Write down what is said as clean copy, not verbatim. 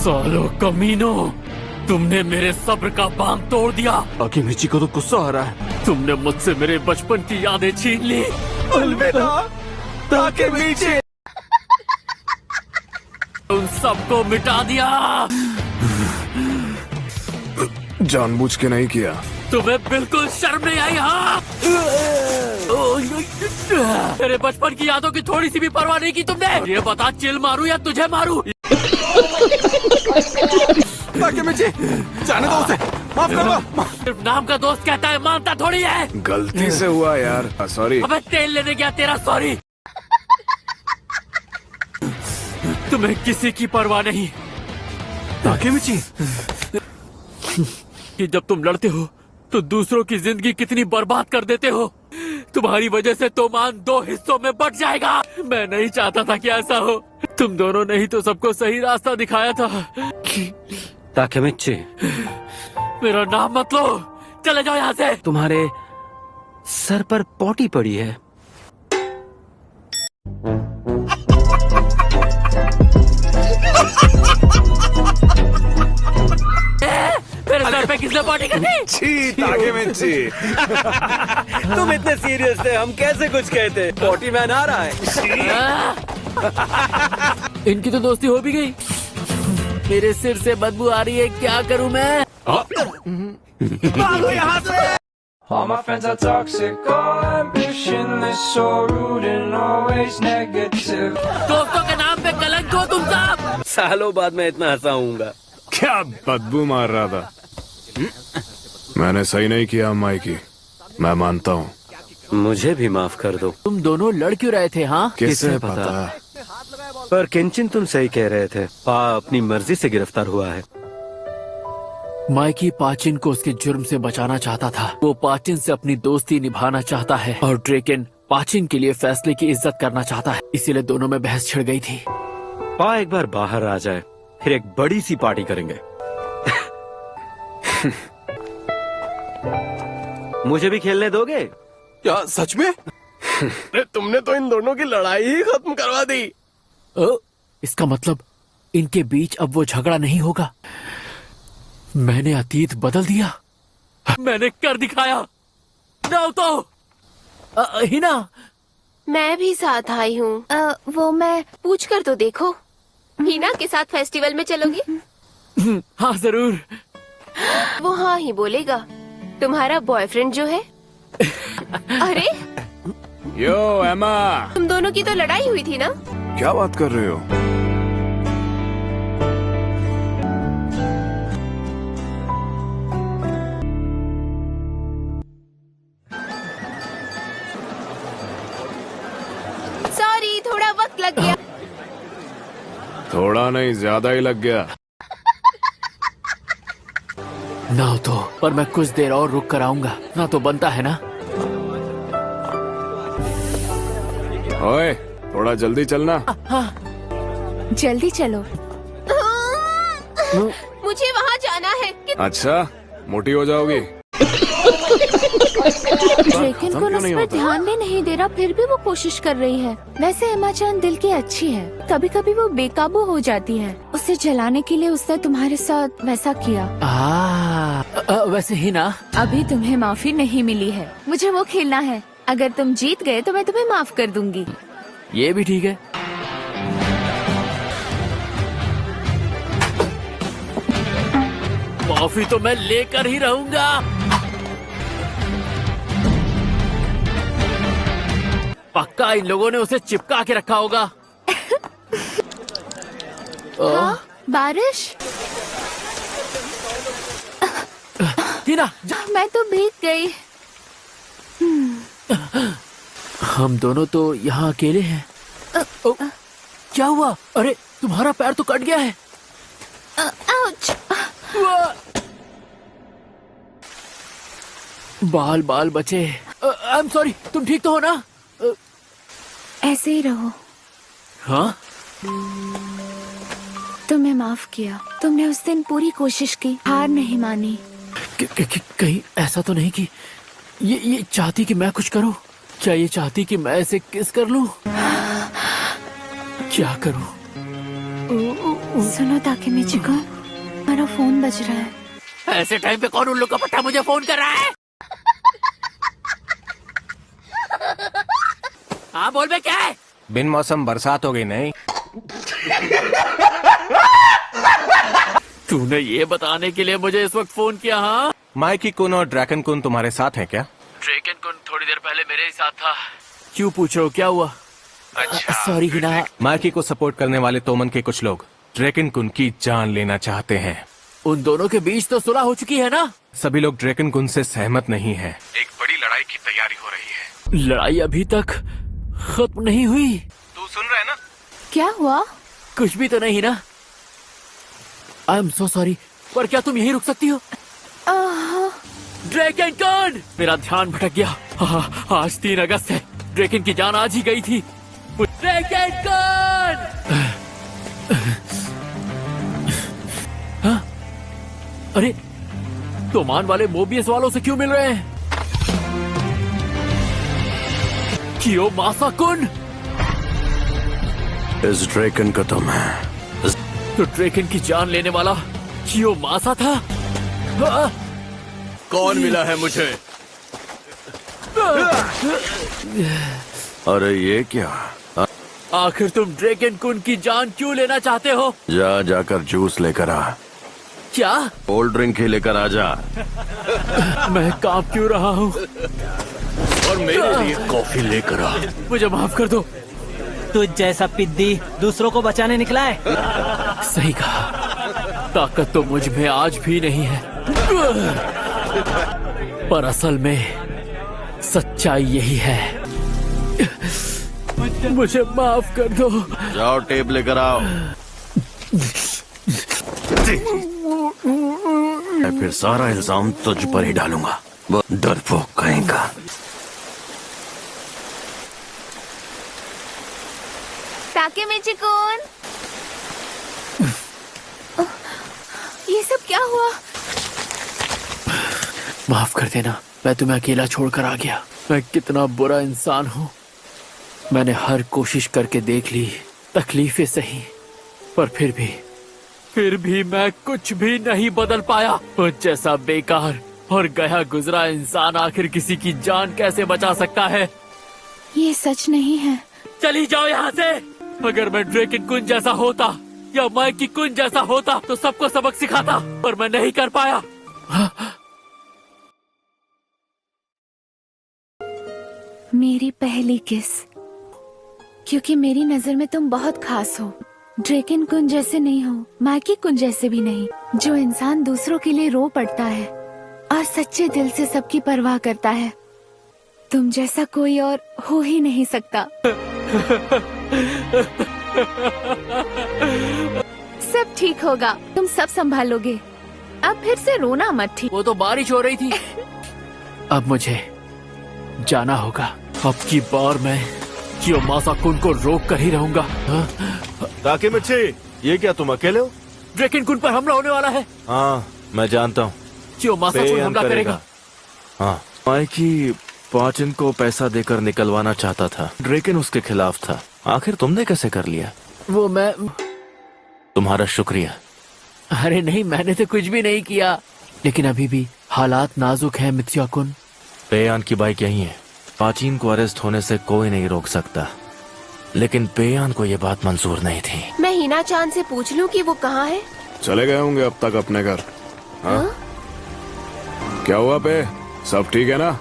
सालो कमीनो, तुमने मेरे सब्र का बांध तोड़ दिया। ताकेमिची को तो गुस्सा आ रहा है। तुमने मुझसे मेरे बचपन की यादें छीन ली। अलविदा ताकेमिची। उन सबको मिटा दिया। जानबूझ के नहीं किया। तुम्हें बिल्कुल शर्म नहीं आई? हाँ, मेरे बचपन की यादों की थोड़ी सी भी परवाह नहीं की तुमने। ये बता, चिल मारूं या तुझे मारूं? ताकेमिची, जाने दो उसे, माफ कर दो। सिर्फ नाम का दोस्त कहता है, मानता थोड़ी है। गलती से हुआ यार, सॉरी। अबे तेल लेने गया, तेरा सॉरी। तुम्हें किसी की परवाह नहीं। ताकेमिची, कि जब तुम लड़ते हो तो दूसरों की जिंदगी कितनी बर्बाद कर देते हो। तुम्हारी वजह से तोमान 2 हिस्सों में बट जाएगा। मैं नहीं चाहता था कि ऐसा हो। तुम दोनों ने ही तो सबको सही रास्ता दिखाया था। ताकेमिची, मेरा नाम मत लो, चले जाओ यहाँ से। तुम्हारे सर पर पोटी पड़ी है। मेरे सर पे किसने पार्टी कर दी? छी ताकेमिची। तुम इतने सीरियस थे, हम कैसे कुछ कहते। पोटी मैन आ रहा है। इनकी तो दोस्ती हो भी गई। मेरे सिर से बदबू आ रही है, क्या करूं मैं? भागो यहाँ से। All my friends are toxic, all ambitionless, so rude and always negative. दोस्तों के नाम पे कलंक हो तुम सब। सालों बाद मैं इतना हंसाऊंगा। क्या बदबू मार रहा था। मैंने सही नहीं किया माइकी, मैं मानता हूँ। मुझे भी माफ कर दो। तुम दोनों लड़ क्यों रहे थे? हाँ, किससे पता? पर केंचिन, तुम सही कह रहे थे। पा अपनी मर्जी से गिरफ्तार हुआ है। माइकी पाचिन को उसके जुर्म से बचाना चाहता था। वो पाचिन से अपनी दोस्ती निभाना चाहता है और ड्रेकन पाचिन के लिए फैसले की इज्जत करना चाहता है। इसीलिए दोनों में बहस छिड़ गई थी। पा एक बार बाहर आ जाए, फिर एक बड़ी सी पार्टी करेंगे। मुझे भी खेलने दोगे? क्या सच में? तुमने तो इन दोनों की लड़ाई ही खत्म करवा दी। इसका मतलब इनके बीच अब वो झगड़ा नहीं होगा। मैंने अतीत बदल दिया, मैंने कर दिखाया। तो हिना, मैं भी साथ आई हूँ। वो मैं पूछ कर तो देखो। हिना के साथ फेस्टिवल में चलोगी? हाँ जरूर। वो हाँ ही बोलेगा। तुम्हारा बॉयफ्रेंड जो है। अरे यो एमा, तुम दोनों की तो लड़ाई हुई थी ना? क्या बात कर रहे हो? सॉरी, थोड़ा वक्त लग गया। थोड़ा नहीं, ज्यादा ही लग गया। ना हो तो, पर मैं कुछ देर और रुक कर आऊंगा। ना तो बनता है ना। ओए, थोड़ा जल्दी चलना। जल्दी चलो। मुझे वहाँ जाना है। अच्छा, मोटी हो जाओगी। ड्रेकन को उस पर ध्यान भी नहीं दे रहा, फिर भी वो कोशिश कर रही है। वैसे एमा-चान दिल की अच्छी है, कभी कभी वो बेकाबू हो जाती है। उसे जलाने के लिए उसने तुम्हारे साथ वैसा किया। वैसे ही ना, अभी तुम्हें माफी नहीं मिली है। मुझे वो खेलना है। अगर तुम जीत गए तो मैं तुम्हें माफ कर दूंगी। ये भी ठीक है। माफी तो मैं लेकर ही रहूंगा। पक्का इन लोगों ने उसे चिपका के रखा होगा। हाँ, बारिश। हिना, मैं तो भीग गई। हम दोनों तो यहाँ अकेले हैं। क्या हुआ? अरे तुम्हारा पैर तो कट गया है। आउच। बाल बाल बचे। आई एम सॉरी, तुम ठीक तो हो ना? ऐसे ही रहो। हाँ, तुम्हें माफ किया। तुमने उस दिन पूरी कोशिश की, हार नहीं मानी। कहीं ऐसा तो नहीं कि ये चाहती कि मैं कुछ करूं? क्या ये चाहती कि मैं इसे किस कर लूं? क्या करूं? सुनो ताकेमिची को, मेरा फोन बज रहा है। ऐसे टाइम पे कौन उल्लू का पट्टा मुझे फोन कर रहा है? हाँ बोल बे, क्या है? बिन मौसम बरसात हो गई नहीं। तूने ये बताने के लिए मुझे इस वक्त फोन किया? हाँ, माइकी कुन और ड्रैकन कुन तुम्हारे साथ हैं क्या? ड्रैकन कुन थोड़ी देर पहले मेरे ही साथ था। क्यों पूछ रहे हो, क्या हुआ? अच्छा, सॉरी हिना। माइकी को सपोर्ट करने वाले तोमन के कुछ लोग ड्रैकन कुन की जान लेना चाहते हैं। उन दोनों के बीच तो सुलह हो चुकी है ना? सभी लोग ड्रैकन कुन से सहमत नहीं है। एक बड़ी लड़ाई की तैयारी हो रही है। लड़ाई अभी तक खत्म नहीं हुई। तू सुन रहा है ना? क्या हुआ? कुछ भी तो नहीं ना? आई एम सो सॉरी, पर क्या तुम यहीं रुक सकती हो? ड्रैकन कुन! मेरा ध्यान भटक गया। हाँ, आज 3 अगस्त है। ड्रैकन की जान आज ही गई थी। ड्रैकन कुन! हाँ? अरे, तोमान वाले मोबियस वालों से क्यों मिल रहे हैं? कियोमासा कुन! इस ड्रैकन का तुम है। तो ड्रैकन की जान लेने वाला कियोमासा था? हाँ? कौन मिला है मुझे? अरे ये क्या? आखिर तुम ड्रैकन कुन की जान क्यों लेना चाहते हो? जाकर जूस लेकर आ। क्या? कोल्ड ड्रिंक ही लेकर आ जा। मैं कांप क्यों रहा हूँ? और मेरे लिए कॉफी लेकर आ। मुझे माफ कर दो। तुझ जैसा पिद्दी दूसरों को बचाने निकला है। सही कहा, ताकत तो मुझ में आज भी नहीं है, पर असल में सच्चाई यही है। मुझे माफ कर दो। जाओ टेप लेकर आओ। मैं फिर सारा इल्जाम तुझ पर ही डालूंगा, वो डरपोक कहेगा। ताकेमिची कुन, ये सब क्या हुआ? माफ कर देना, मैं तुम्हें अकेला छोड़कर आ गया। मैं कितना बुरा इंसान हूँ। मैंने हर कोशिश करके देख ली, तकलीफें सही, पर फिर भी मैं कुछ भी नहीं बदल पाया। मुझ जैसा बेकार और गया गुजरा इंसान आखिर किसी की जान कैसे बचा सकता है? ये सच नहीं है। चली जाओ यहाँ से। अगर मैं ड्रैकन कुन जैसा होता या माइकी कुन जैसा होता तो सबको सबक सिखाता, पर मैं नहीं कर पाया। मेरी पहली किस, क्योंकि मेरी नजर में तुम बहुत खास हो। ड्रैकन कुन जैसे नहीं हो, माइकी कुन जैसे भी नहीं, जो इंसान दूसरों के लिए रो पड़ता है और सच्चे दिल से सबकी परवाह करता है। तुम जैसा कोई और हो ही नहीं सकता। सब ठीक होगा, तुम सब संभालोगे। अब फिर से रोना मत, ठीक? वो तो बारिश हो रही थी। अब मुझे जाना होगा। अब की बार मैं कियोमासा कुन को रोक कर ही रहूंगा। ताकेमिची, ये क्या तुम अकेले हो? ड्रैकन कुन पर हमला होने वाला है। हाँ, मैं जानता हूँ। कियोमासा कुन हमला करेगा। हाँ, माइकी पाचिन को पैसा देकर निकलवाना चाहता था। ड्रैकन उसके खिलाफ था। आखिर तुमने कैसे कर लिया? वो मैं तुम्हारा शुक्रिया। अरे नहीं, मैंने तो कुछ भी नहीं किया, लेकिन अभी भी हालात नाजुक हैं मित्सुया कुन। पेयान की बाइक यही है। पाचिन को अरेस्ट होने से कोई नहीं रोक सकता, लेकिन पेयान को ये बात मंजूर नहीं थी। मैं हिना चान से पूछ लूं कि वो कहाँ है? चले गए होंगे अब तक अपने घर। हाँ? क्या हुआ पे? सब ठीक है ना?